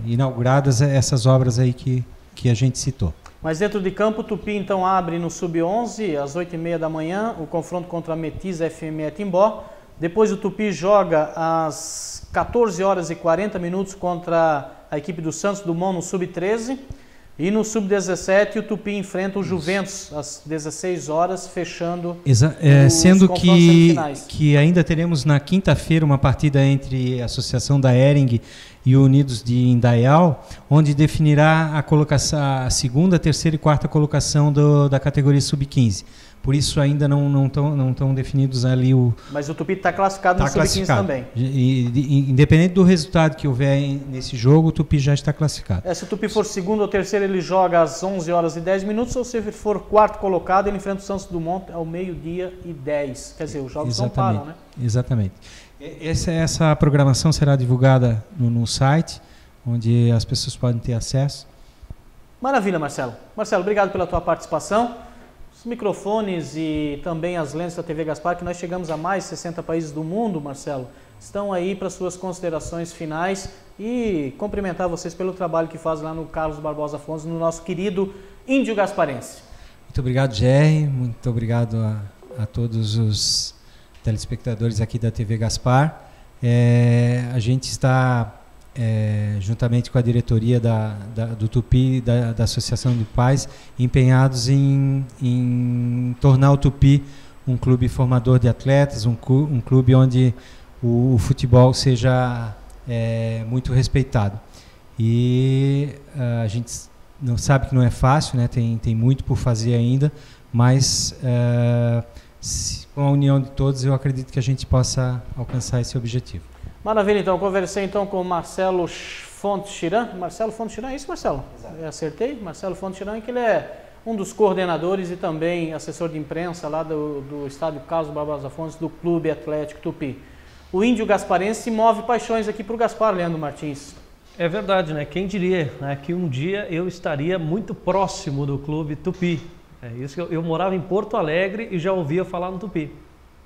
inauguradas essas obras aí que a gente citou. Mas dentro de campo, o Tupi então abre no Sub-11, às 8h30 da manhã, o confronto contra a Metiz FM Timbó. Depois o Tupi joga às 14h40 contra a equipe do Santos Dumont no Sub-13. E no Sub-17 o Tupi enfrenta o Juventus às 16 horas, fechando sendo que ainda teremos na quinta-feira uma partida entre a Associação da Hering e o Unidos de Indaial, onde definirá a colocação, a segunda, terceira e quarta colocação da categoria Sub-15. Por isso ainda não estão definidos ali o... Mas o Tupi está classificado no Sub-15 também. Independente do resultado que houver nesse jogo, o Tupi já está classificado. Se o Tupi for segundo ou terceiro, ele joga às 11h10, ou se ele for quarto colocado, ele enfrenta o Santos Dumont ao 12h10. Quer dizer, os jogos não param, né? Exatamente. Essa programação será divulgada no site, onde as pessoas podem ter acesso. Maravilha, Marcelo. Marcelo, obrigado pela tua participação. Os microfones e também as lentes da TV Gaspar, que nós chegamos a mais de 60 países do mundo, Marcelo, estão aí para suas considerações finais e cumprimentar vocês pelo trabalho que fazem lá no Carlos Barbosa Afonso, no nosso querido Índio Gasparense. Muito obrigado, Jerry. Muito obrigado a todos os telespectadores aqui da TV Gaspar. A gente está, juntamente com a diretoria do Tupi, da Associação de Pais, empenhados em tornar o Tupi um clube formador de atletas, um clube onde o futebol seja muito respeitado. E a gente não sabe que não é fácil, né? Tem muito por fazer ainda, mas com a união de todos eu acredito que a gente possa alcançar esse objetivo. Maravilha, então. Conversei então com o Marcelo Fontes Chiran. Marcelo Fontes Chiran, é isso, Marcelo? Exato. Acertei? Marcelo Fontes Chiran, que ele é um dos coordenadores e também assessor de imprensa lá do estádio Carlos Barbosa Afonso, do Clube Atlético Tupi. O Índio Gasparense move paixões aqui para o Gaspar, Leandro Martins. É verdade, né? Quem diria, né, que um dia eu estaria muito próximo do Clube Tupi. É isso que eu morava em Porto Alegre e já ouvia falar no Tupi.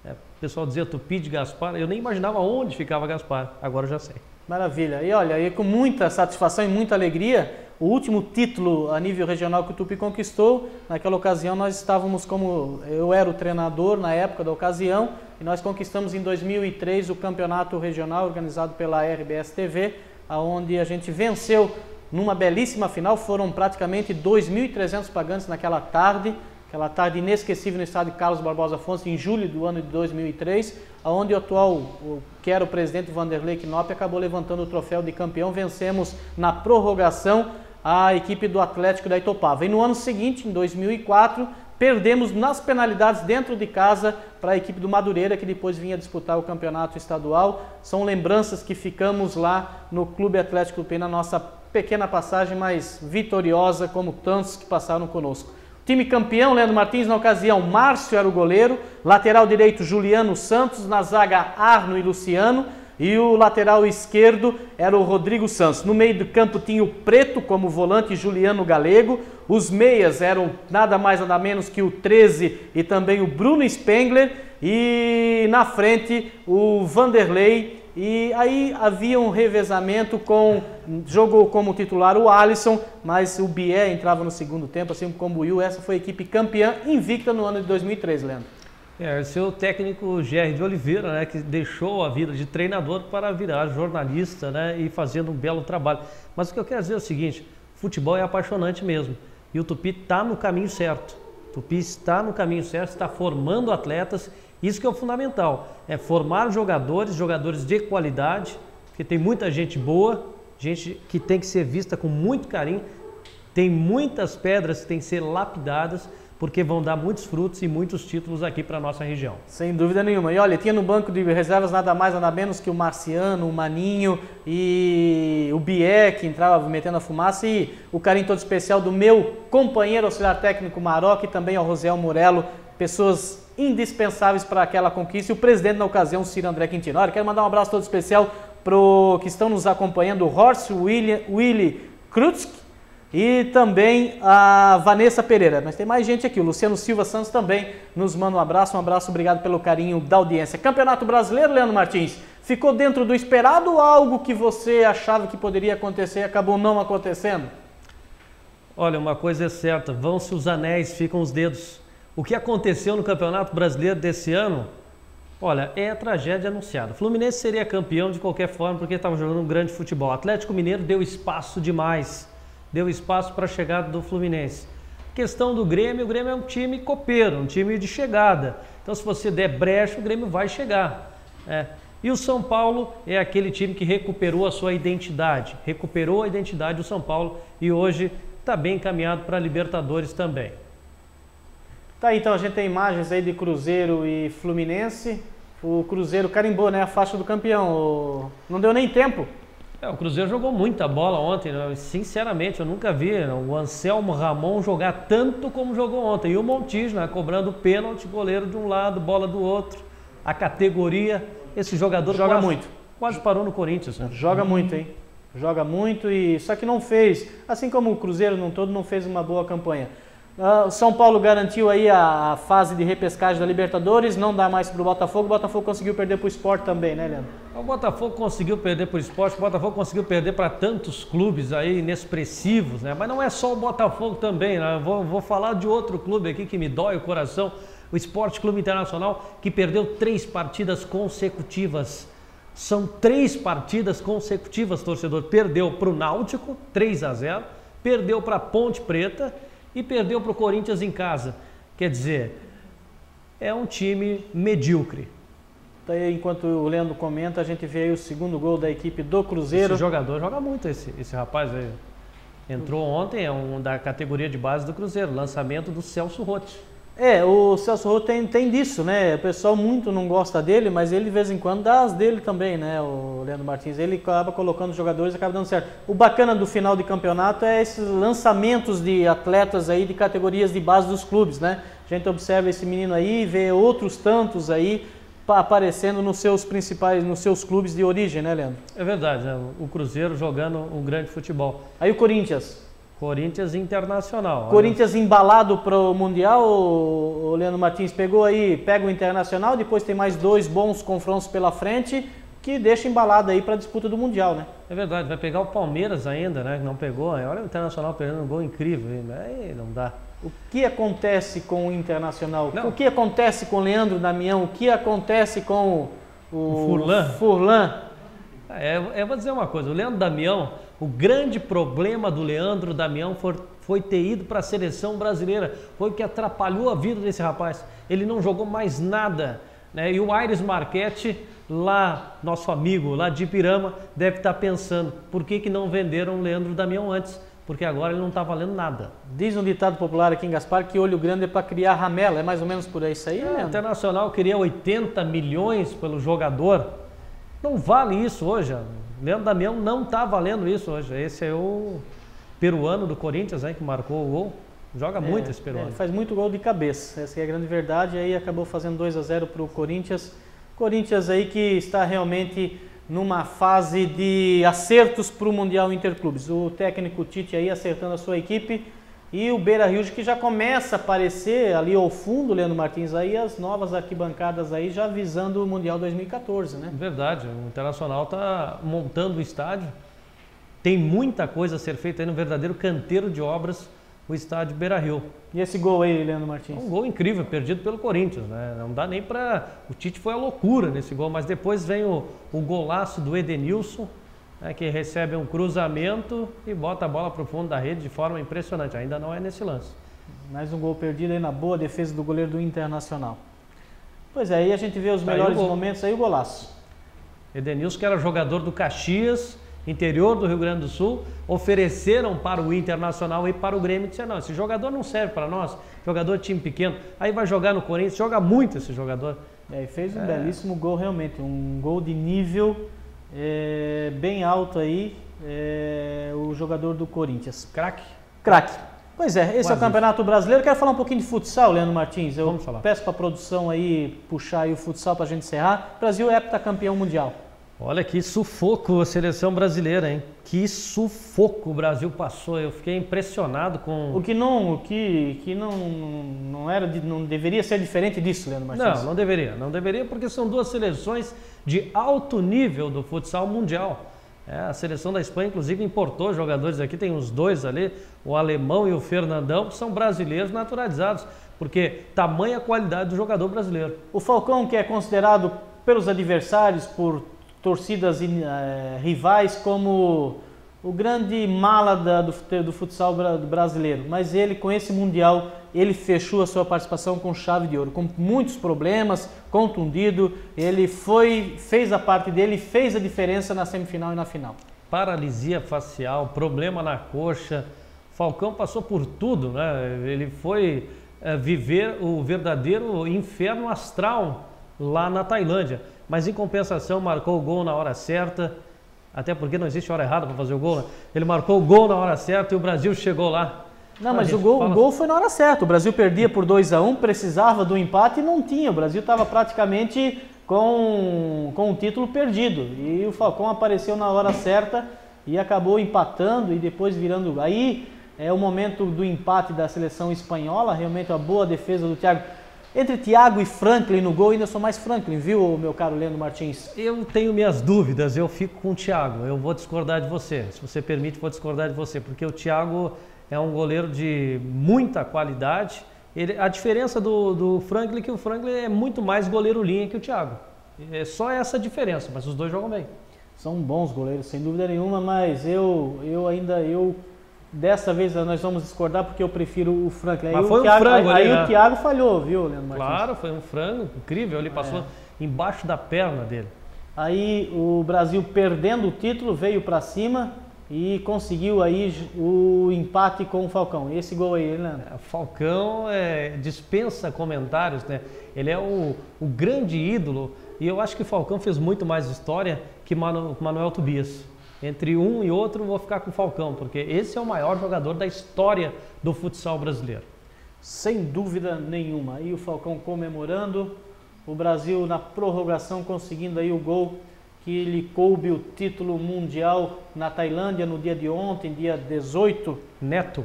O pessoal dizia Tupi de Gaspar, eu nem imaginava onde ficava Gaspar, agora eu já sei. Maravilha, e olha, e com muita satisfação e muita alegria, o último título a nível regional que o Tupi conquistou, naquela ocasião nós estávamos eu era o treinador na época da ocasião, e nós conquistamos em 2003 o campeonato regional organizado pela RBS TV, onde a gente venceu numa belíssima final, foram praticamente 2.300 pagantes naquela tarde inesquecível no estádio Carlos Barbosa Afonso, em julho do ano de 2003, onde que era o presidente Vanderlei Knop, acabou levantando o troféu de campeão. Vencemos na prorrogação a equipe do Atlético da Itopava. E no ano seguinte, em 2004, perdemos nas penalidades dentro de casa para a equipe do Madureira, que depois vinha disputar o campeonato estadual. São lembranças que ficamos lá no Clube Atlético Tupi, na nossa pequena passagem, mas vitoriosa, como tantos que passaram conosco. Time campeão, Leandro Martins, na ocasião, Márcio era o goleiro, lateral direito Juliano Santos, na zaga Arno e Luciano, e o lateral esquerdo era o Rodrigo Santos. No meio do campo tinha o Preto como volante, Juliano Galego, os meias eram nada mais nada menos que o 13 e também o Bruno Spengler, e na frente o Vanderlei. E aí havia um revezamento jogou como titular o Alisson, mas o Bié entrava no segundo tempo, assim como o Will. Essa foi a equipe campeã invicta no ano de 2003, Leandro. Esse é o técnico Gerry de Oliveira, né, que deixou a vida de treinador para virar jornalista, né, e fazendo um belo trabalho. Mas o que eu quero dizer é o seguinte, futebol é apaixonante mesmo, e o Tupi está no caminho certo. O Tupi está no caminho certo, está formando atletas. Isso que é o fundamental, é formar jogadores de qualidade, porque tem muita gente boa, gente que tem que ser vista com muito carinho, tem muitas pedras que têm que ser lapidadas, porque vão dar muitos frutos e muitos títulos aqui para a nossa região. Sem dúvida nenhuma. E olha, tinha no banco de reservas nada mais, nada menos que o Marciano, o Maninho e o Bié, que entrava metendo a fumaça, e o carinho todo especial do meu companheiro auxiliar técnico Maroc e também ao Rosiel Murelo, pessoas indispensáveis para aquela conquista, e o presidente na ocasião, Ciro André Quintino. Olha, quero mandar um abraço todo especial para que estão nos acompanhando, o Horst Willy Krutzk e também a Vanessa Pereira. Mas tem mais gente aqui, o Luciano Silva Santos também nos manda um abraço, obrigado pelo carinho da audiência. Campeonato Brasileiro, Leandro Martins, Ficou dentro do esperado ou algo que você achava que poderia acontecer e acabou não acontecendo? Olha, uma coisa é certa, vão-se os anéis, ficam os dedos. O que aconteceu no Campeonato Brasileiro desse ano, olha, é a tragédia anunciada. O Fluminense seria campeão de qualquer forma porque estava jogando um grande futebol. O Atlético Mineiro deu espaço demais, deu espaço para a chegada do Fluminense. Questão do Grêmio, o Grêmio é um time copeiro, um time de chegada. Então se você der brecha, o Grêmio vai chegar. E o São Paulo é aquele time que recuperou a sua identidade. Recuperou a identidade do São Paulo e hoje está bem encaminhado para a Libertadores também. Tá, então a gente tem imagens aí de Cruzeiro e Fluminense. O Cruzeiro carimbou, né, a faixa do campeão. Não deu nem tempo. O Cruzeiro jogou muita bola ontem, né? Sinceramente, eu nunca vi o Anselmo Ramon jogar tanto como jogou ontem. E o Montijo, né, cobrando pênalti, goleiro de um lado, bola do outro. A categoria, esse jogador joga muito. Quase parou no Corinthians. Né? Joga muito, hein? Joga muito, e só que não fez, assim como o Cruzeiro num todo, não fez uma boa campanha. O São Paulo garantiu aí a fase de repescagem da Libertadores, não dá mais para o Botafogo conseguiu perder para o Sport também, né, Leandro? O Botafogo conseguiu perder para o Sport, o Botafogo conseguiu perder para tantos clubes aí inexpressivos, né? Mas não é só o Botafogo também, né? Eu vou falar de outro clube aqui que me dói o coração, o Sport Clube Internacional, que perdeu 3 partidas consecutivas. São 3 partidas consecutivas, torcedor. Perdeu para o Náutico, 3-0, perdeu para a Ponte Preta e perdeu para o Corinthians em casa. Quer dizer, é um time medíocre. Daí, enquanto o Leandro comenta, a gente vê aí o segundo gol da equipe do Cruzeiro. Esse jogador joga muito, esse rapaz aí. Entrou ontem, é um da categoria de base do Cruzeiro, lançamento do Celso Roth. O Celso Roth tem disso, né? O pessoal muito não gosta dele, mas ele de vez em quando dá as dele também, né? O Leandro Martins, ele acaba colocando jogadores e acaba dando certo. O bacana do final de campeonato é esses lançamentos de atletas aí de categorias de base dos clubes, né? A gente observa esse menino aí, vê outros tantos aí aparecendo nos seus clubes de origem, né, Leandro? É verdade, né? O Cruzeiro jogando um grande futebol. Aí o Corinthians Internacional. Corinthians embalado para o Mundial, o Leandro Martins pega o Internacional, depois tem mais 2 bons confrontos pela frente, que deixa embalado aí para a disputa do Mundial, né? É verdade, vai pegar o Palmeiras ainda, né, que não pegou. Olha o Internacional perdendo um gol incrível, aí não dá. O que acontece com o Internacional? Não. O que acontece com o Leandro Damião? O que acontece com o Furlan? Eu vou dizer uma coisa, o Leandro Damião, o grande problema do Leandro Damião foi ter ido para a seleção brasileira, foi o que atrapalhou a vida desse rapaz. Ele não jogou mais nada, né? E o Aires Marchetti, lá, nosso amigo lá de Ipirama, deve estar pensando, por que não venderam o Leandro Damião antes? Porque agora ele não está valendo nada. Diz um ditado popular aqui em Gaspar que olho grande é para criar ramela, é mais ou menos por aí isso aí, né? O Internacional queria 80 milhões pelo jogador. Não vale isso hoje. Leandro Damião não está valendo isso hoje. Esse é o peruano do Corinthians, né, que marcou o gol. Joga muito esse peruano. Ele faz muito gol de cabeça. Essa é a grande verdade. Aí acabou fazendo 2-0 para o Corinthians. Corinthians aí que está realmente numa fase de acertos para o Mundial Interclubes. O técnico Tite aí acertando a sua equipe. E o Beira-Rio que já começa a aparecer ali ao fundo, Leandro Martins, aí as novas arquibancadas aí já visando o Mundial 2014, né? Verdade, o Internacional está montando o estádio, tem muita coisa a ser feita aí no verdadeiro canteiro de obras, o estádio Beira-Rio. E esse gol aí, Leandro Martins? Um gol incrível, perdido pelo Corinthians, né? Não dá nem para... O Tite foi a loucura nesse gol, mas depois vem o golaço do Edenilson, que recebe um cruzamento e bota a bola para o fundo da rede de forma impressionante. Ainda não é nesse lance. Mais um gol perdido aí na boa defesa do goleiro do Internacional. Pois é, aí a gente vê os melhores momentos aí, o golaço. Edenilson, que era jogador do Caxias, interior do Rio Grande do Sul, ofereceram para o Internacional e para o Grêmio. Disseram, não, esse jogador não serve para nós, jogador de time pequeno. Aí vai jogar no Corinthians, joga muito esse jogador. E fez um belíssimo gol realmente, um gol de nível... bem alto aí, o jogador do Corinthians. Craque. Pois é, esse é o Campeonato Brasileiro. Quero falar um pouquinho de futsal, Leandro Martins. Eu Vamos falar. Peço para a produção aí puxar aí o futsal para a gente encerrar. Brasil é heptacampeão mundial. Olha que sufoco a seleção brasileira, hein? Que sufoco o Brasil passou. Eu fiquei impressionado com... O que não deveria ser diferente disso, Leandro Martins. Não deveria. Não deveria porque são duas seleções de alto nível do futsal mundial. A seleção da Espanha, inclusive, importou jogadores aqui, tem uns dois ali, o Alemão e o Fernandão, que são brasileiros naturalizados, porque tamanha qualidade do jogador brasileiro. O Falcão, que é considerado pelos adversários, por torcidas rivais, como o grande mala do futsal brasileiro, mas ele, com esse Mundial, ele fechou a sua participação com chave de ouro, com muitos problemas, contundido, ele fez a parte dele, fez a diferença na semifinal e na final. Paralisia facial, problema na coxa, Falcão passou por tudo, né? Ele foi viver o verdadeiro inferno astral lá na Tailândia, mas em compensação marcou o gol na hora certa, até porque não existe hora errada para fazer o gol, né? Ele marcou o gol na hora certa e o Brasil chegou lá. Não, mas o gol foi na hora certa. O Brasil perdia por 2-1, precisava do empate e não tinha. O Brasil estava praticamente com o título perdido. E o Falcão apareceu na hora certa e acabou empatando e depois virando. Aí é o momento do empate da seleção espanhola, realmente uma boa defesa do Thiago. Entre Thiago e Franklin no gol, ainda sou mais Franklin, viu, meu caro Leandro Martins? Eu tenho minhas dúvidas, eu fico com o Thiago. Eu vou discordar de você. Se você permite, vou discordar de você, porque o Thiago é um goleiro de muita qualidade. A diferença do Franklin é que o Franklin é muito mais goleiro linha que o Thiago. É só essa diferença, mas os dois jogam bem. São bons goleiros, sem dúvida nenhuma, mas dessa vez nós vamos discordar porque eu prefiro o Franklin. Mas foi um frango ali, né? O Thiago falhou, viu, Leandro Martins? Claro, foi um frango incrível, ele passou embaixo da perna dele. Aí o Brasil, perdendo o título, veio para cima e conseguiu aí o empate com o Falcão. E esse gol aí, Leandro? Falcão dispensa comentários, né? Ele é o grande ídolo e eu acho que o Falcão fez muito mais história que Manuel Tobias. Entre um e outro, vou ficar com o Falcão, porque esse é o maior jogador da história do futsal brasileiro. Sem dúvida nenhuma. Aí o Falcão comemorando, o Brasil na prorrogação conseguindo aí o gol que lhe coube o título mundial na Tailândia no dia de ontem, dia 18. Neto.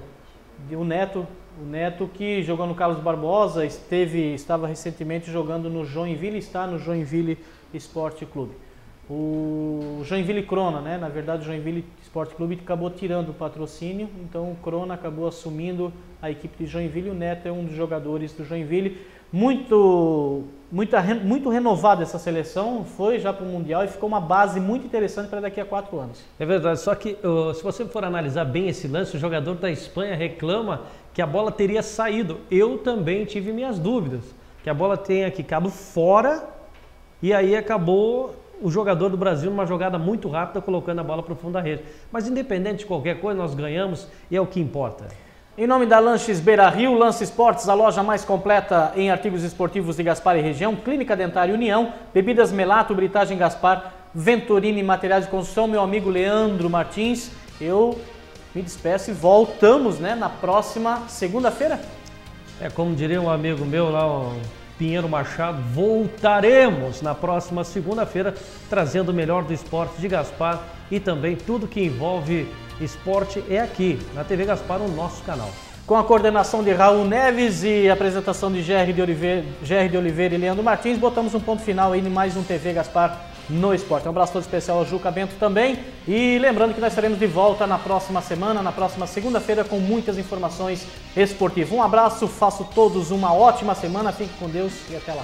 O Neto que jogou no Carlos Barbosa, estava recentemente jogando no Joinville, está no Joinville Esporte Clube. O Joinville Crona, né? Na verdade, o Joinville Esporte Clube acabou tirando o patrocínio, então o Crona acabou assumindo a equipe de Joinville. O Neto é um dos jogadores do Joinville. Muito renovada essa seleção, foi já para o Mundial e ficou uma base muito interessante para daqui a 4 anos. É verdade, só que se você for analisar bem esse lance, o jogador da Espanha reclama que a bola teria saído. Eu também tive minhas dúvidas, que a bola tenha quicado fora e aí acabou o jogador do Brasil numa jogada muito rápida colocando a bola para o fundo da rede. Mas independente de qualquer coisa, nós ganhamos e é o que importa. Em nome da Lanches Beira Rio, Lance Esportes, a loja mais completa em artigos esportivos de Gaspar e região, Clínica Dentária União, Bebidas Melato, Britagem Gaspar, Venturini Materiais de Construção, meu amigo Leandro Martins, eu me despeço e voltamos, né, na próxima segunda-feira. Como diria um amigo meu lá, o Pinheiro Machado, voltaremos na próxima segunda-feira trazendo o melhor do esporte de Gaspar e também tudo que envolve esporte é aqui, na TV Gaspar, o nosso canal. Com a coordenação de Raul Neves e a apresentação de Gerry de Oliveira e Leandro Martins, botamos um ponto final aí em mais um TV Gaspar no esporte. Um abraço todo especial ao Juca Bento também. E lembrando que nós estaremos de volta na próxima semana, na próxima segunda-feira, com muitas informações esportivas. Um abraço, faço todos uma ótima semana, fiquem com Deus e até lá.